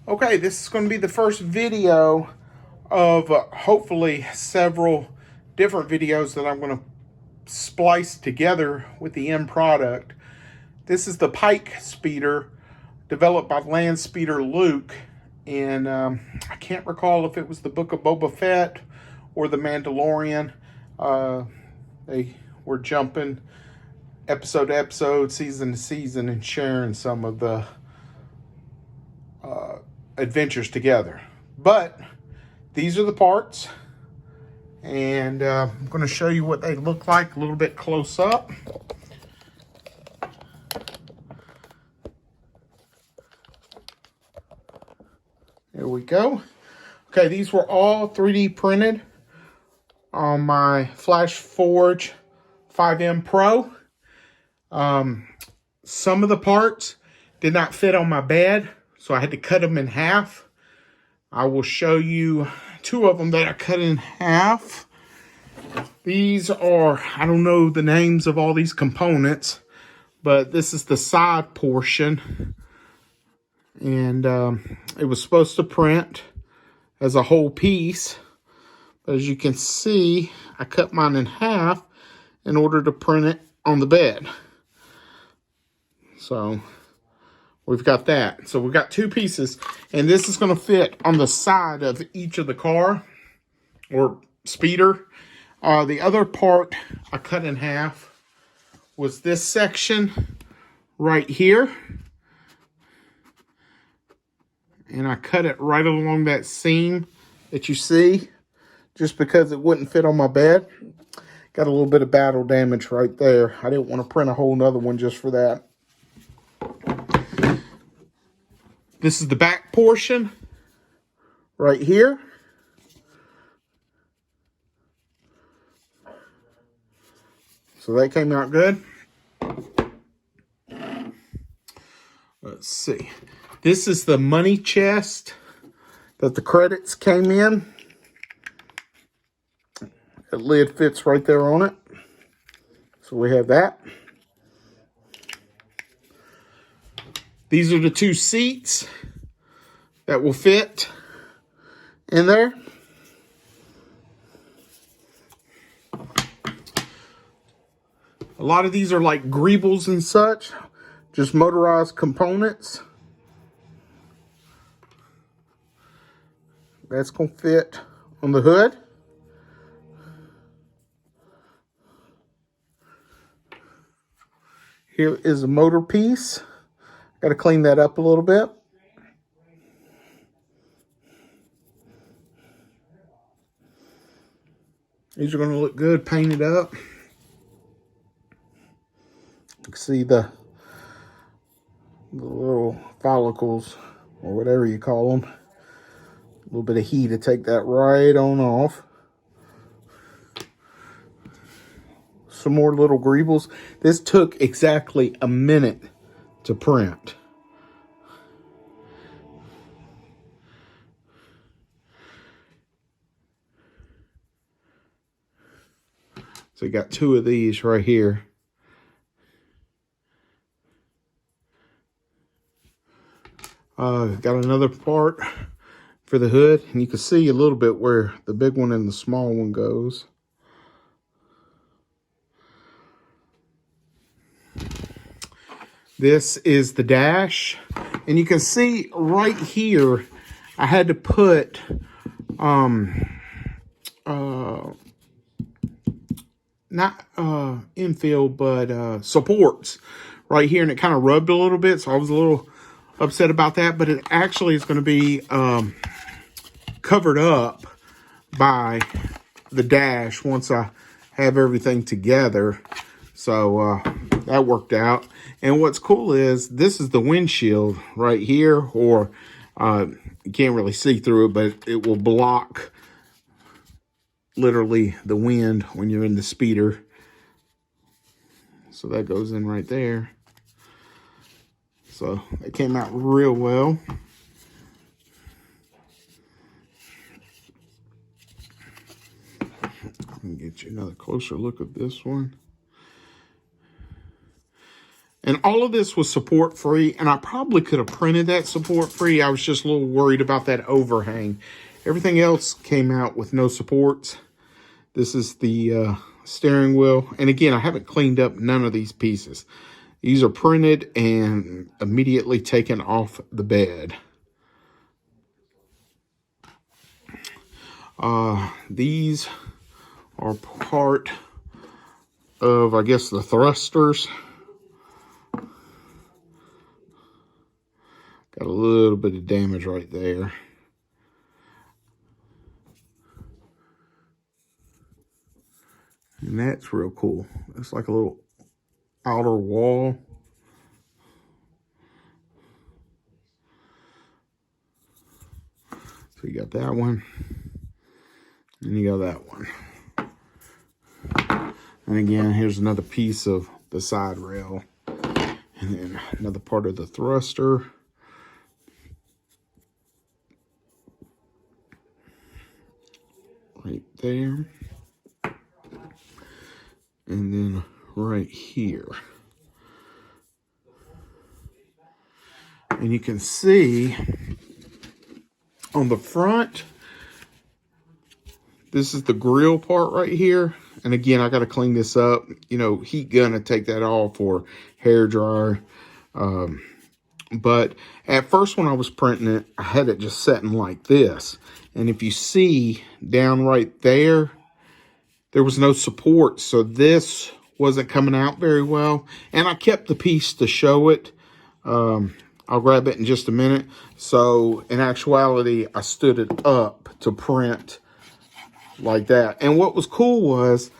Okay, this is going to be the first video of hopefully several different videos that I'm going to splice together with the end product. This is the Pyke speeder developed by land speeder Luke, and I can't recall if it was the Book of Boba Fett or the Mandalorian. They were jumping episode to episode, season to season, and sharing some of the adventures together. But these are the parts, and I'm going to show you what they look like a little bit close up. There we go. Okay, these were all 3D printed on my Flash Forge 5M Pro. Some of the parts did not fit on my bed, so I had to cut them in half. I will show you two of them that I cut in half. These are, I don't know the names of all these components, but this is the side portion. And it was supposed to print as a whole piece. But as you can see, I cut mine in half in order to print it on the bed. So we've got that. So we've got two pieces, and this is going to fit on the side of each of the car or speeder. The other part I cut in half was this section right here. And I cut it right along that seam that you see, just because it wouldn't fit on my bed. Got a little bit of battle damage right there. I didn't want to print a whole nother one just for that. This is the back portion right here. So that came out good. Let's see. This is the money chest that the credits came in. The lid fits right there on it. So we have that. These are the two seats that will fit in there. A lot of these are like greebles and such, just motorized components. That's going to fit on the hood. Here is a motor piece. Got to clean that up a little bit. These are going to look good painted up. You can see the little follicles, or whatever you call them. A little bit of heat to take that right on off. Some more little greebles. This took exactly a minute to print. So you got two of these right here. Got another part for the hood, and you can see a little bit where the big one and the small one goes. This is the dash, and you can see right here I had to put not infill, but supports right here, and it kind of rubbed a little bit, so I was a little upset about that. But it actually is going to be covered up by the dash once I have everything together. So that worked out. And what's cool is this is the windshield right here, or you can't really see through it, but it will block literally the wind when you're in the speeder. So that goes in right there. So it came out real well. I can get you another closer look at this one. And all of this was support free, and I probably could have printed that support free. I was just a little worried about that overhang. Everything else came out with no supports. This is the steering wheel. And again, I haven't cleaned up none of these pieces. These are printed and immediately taken off the bed. These are part of, I guess, the thrusters. Got a little bit of damage right there. And that's real cool. It's like a little outer wall. So you got that one. And you got that one. And again, here's another piece of the side rail. And then another part of the thruster. Right there. And then right here. And you can see on the front, this is the grill part right here. And again, I got to clean this up. You know, heat gun to take that off, or hair dryer. But at first when I was printing it, I had it just setting like this. And if you see down right there, there was no support. So this wasn't coming out very well. And I kept the piece to show it. I'll grab it in just a minute. So in actuality, I stood it up to print like that. And what was cool was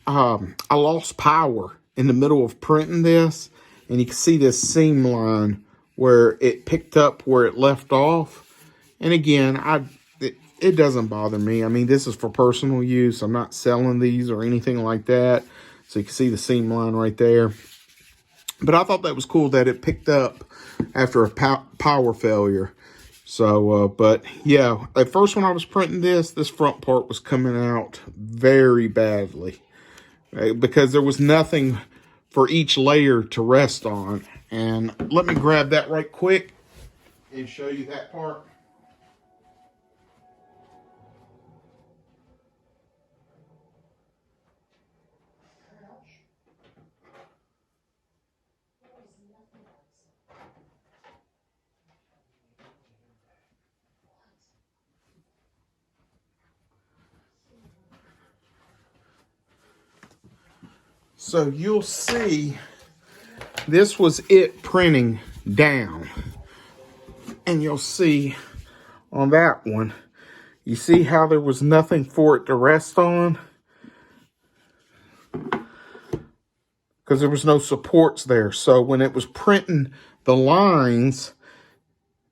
I lost power in the middle of printing this. And you can see this seam line where it picked up where it left off. And again, it doesn't bother me. I mean, this is for personal use. I'm not selling these or anything like that. So you can see the seam line right there. But I thought that was cool that it picked up after a power failure. So, but yeah, at first when I was printing this front part was coming out very badly. Because there was nothing for each layer to rest on. And let me grab that right quick and show you that part. So you'll see this was it printing down. And you'll see on that one, you see how there was nothing for it to rest on? Because there was no supports there. So when it was printing the lines,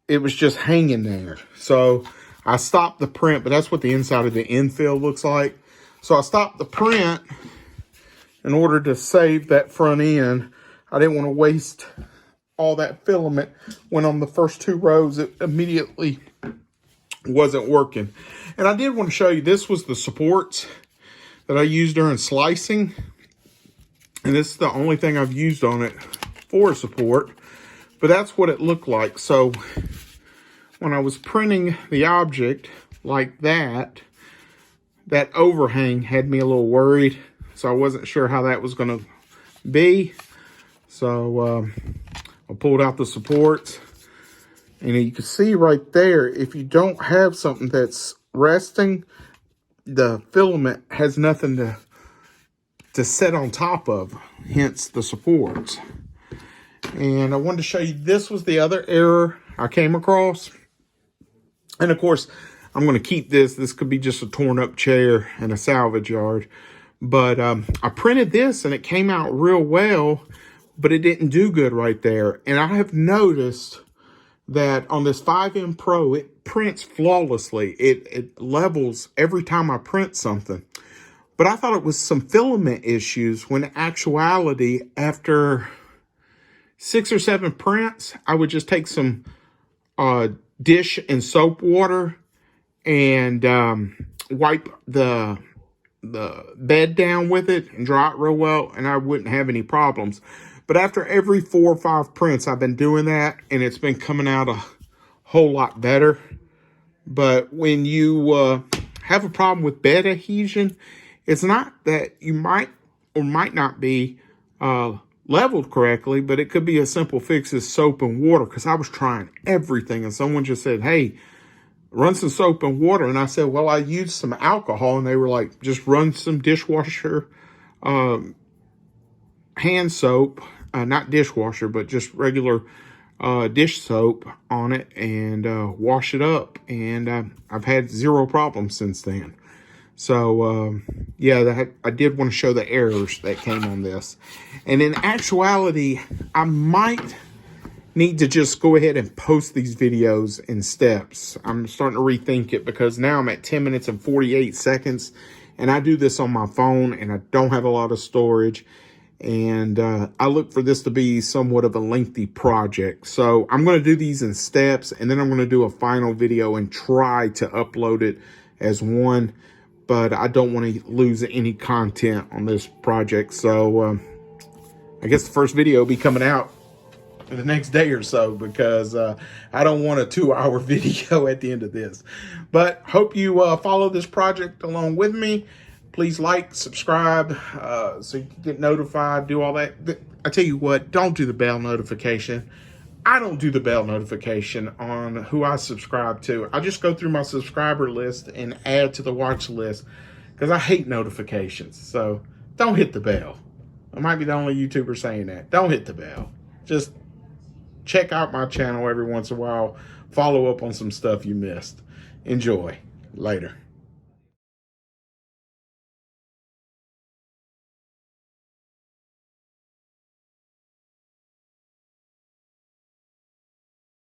it was just hanging there. So I stopped the print, but that's what the inside of the infill looks like. So I stopped the print in order to save that front end. I didn't want to waste all that filament when on the first two rows it immediately wasn't working. And I did want to show you, this was the supports that I used during slicing. And this is the only thing I've used on it for support. But that's what it looked like. So when I was printing the object like that, that overhang had me a little worried. So I wasn't sure how that was going to be. So I pulled out the supports. And you can see right there, if you don't have something that's resting, the filament has nothing to set on top of, hence the supports. And I wanted to show you, this was the other error I came across. And of course, I'm going to keep this. This could be just a torn up chair in a salvage yard. But I printed this and it came out real well, but it didn't do good right there. And I have noticed that on this 5M Pro, it prints flawlessly. It levels every time I print something. But I thought it was some filament issues, when in actuality, after 6 or 7 prints, I would just take some dish and soap water and wipe the bed down with it and dry it real well, and I wouldn't have any problems. But after every 4 or 5 prints, I've been doing that, and it's been coming out a whole lot better. But when you have a problem with bed adhesion, it's not that you might or might not be leveled correctly, but it could be a simple fix is soap and water, because I was trying everything, and someone just said, hey, run some soap and water. And I said, well, I used some alcohol, and they were like, just run some dishwasher hand soap, not dishwasher, but just regular dish soap on it, and wash it up. And I've had 0 problems since then. So, yeah, I did want to show the errors that came on this. And in actuality, I might need to just go ahead and post these videos in steps. I'm starting to rethink it, because now I'm at 10 minutes and 48 seconds. And I do this on my phone, and I don't have a lot of storage. And I look for this to be somewhat of a lengthy project. So I'm going to do these in steps, and then I'm going to do a final video and try to upload it as one. But I don't want to lose any content on this project. So I guess the first video will be coming out the next day or so, because I don't want a 2-hour video at the end of this. But hope you follow this project along with me. Please like, subscribe, so you can get notified, do all that. I tell you what, don't do the bell notification. I don't do the bell notification on who I subscribe to. I just go through my subscriber list and add to the watch list, because I hate notifications. So don't hit the bell. I might be the only YouTuber saying that. Don't hit the bell. Just check out my channel every once in a while. Follow up on some stuff you missed. Enjoy. Later.